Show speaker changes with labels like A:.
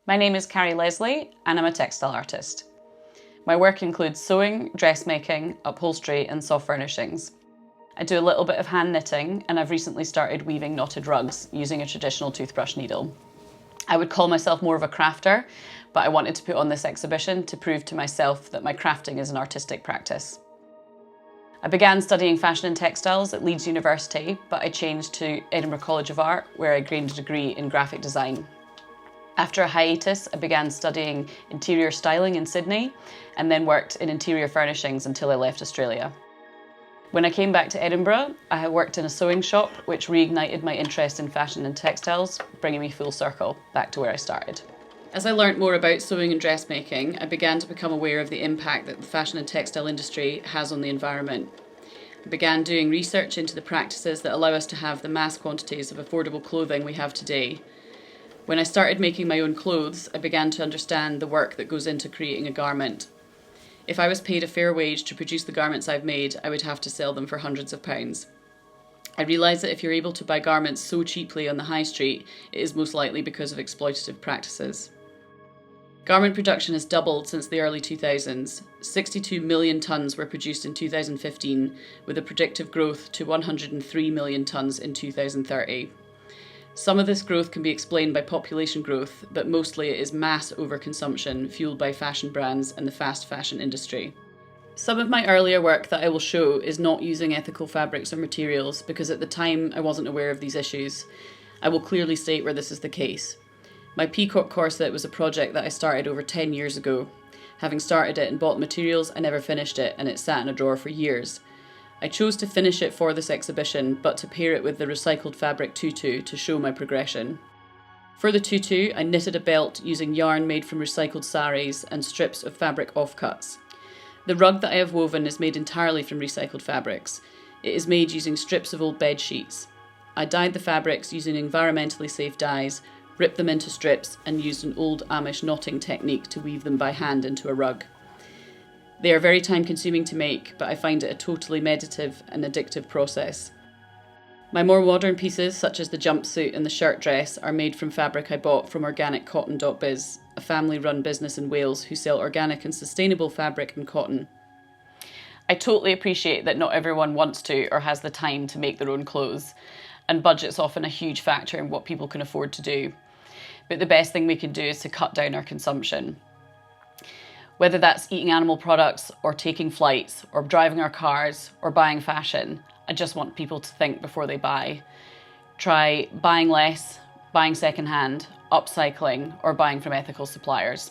A: My name is Carey Leslie and I'm a textile artist. My work includes sewing, dressmaking, upholstery and soft furnishings. I do a little bit of hand knitting and I've recently started weaving knotted rugs using a traditional toothbrush needle. I would call myself more of a crafter, but I wanted to put on this exhibition to prove to myself that my crafting is an artistic practice. I began studying fashion and textiles at Leeds University, but I changed to Edinburgh College of Art, where I gained a degree in graphic design. After a hiatus, I began studying interior styling in Sydney and then worked in interior furnishings until I left Australia. When I came back to Edinburgh, I had worked in a sewing shop, which reignited my interest in fashion and textiles, bringing me full circle back to where I started. As I learnt more about sewing and dressmaking, I began to become aware of the impact that the fashion and textile industry has on the environment. I began doing research into the practices that allow us to have the mass quantities of affordable clothing we have today. When I started making my own clothes, I began to understand the work that goes into creating a garment. If I was paid a fair wage to produce the garments I've made, I would have to sell them for hundreds of pounds. I realised that if you're able to buy garments so cheaply on the high street, it is most likely because of exploitative practices. Garment production has doubled since the early 2000s. 62 million tonnes were produced in 2015, with a predictive growth to 103 million tonnes in 2030. Some of this growth can be explained by population growth, but mostly it is mass overconsumption fueled by fashion brands and the fast fashion industry. Some of my earlier work that I will show is not using ethical fabrics or materials because at the time I wasn't aware of these issues. I will clearly state where this is the case. My peacock corset was a project that I started over 10 years ago. Having started it and bought materials, I never finished it and it sat in a drawer for years. I chose to finish it for this exhibition, but to pair it with the recycled fabric tutu to show my progression. For the tutu, I knitted a belt using yarn made from recycled saris and strips of fabric offcuts. The rug that I have woven is made entirely from recycled fabrics. It is made using strips of old bed sheets. I dyed the fabrics using environmentally safe dyes, ripped them into strips and used an old Amish knotting technique to weave them by hand into a rug. They are very time consuming to make, but I find it a totally meditative and addictive process. My more modern pieces, such as the jumpsuit and the shirt dress, are made from fabric I bought from organiccotton.biz, a family-run business in Wales who sell organic and sustainable fabric and cotton. I totally appreciate that not everyone wants to or has the time to make their own clothes, and budget's often a huge factor in what people can afford to do. But the best thing we can do is to cut down our consumption. Whether that's eating animal products or taking flights or driving our cars or buying fashion, I just want people to think before they buy. Try buying less, buying secondhand, upcycling or buying from ethical suppliers.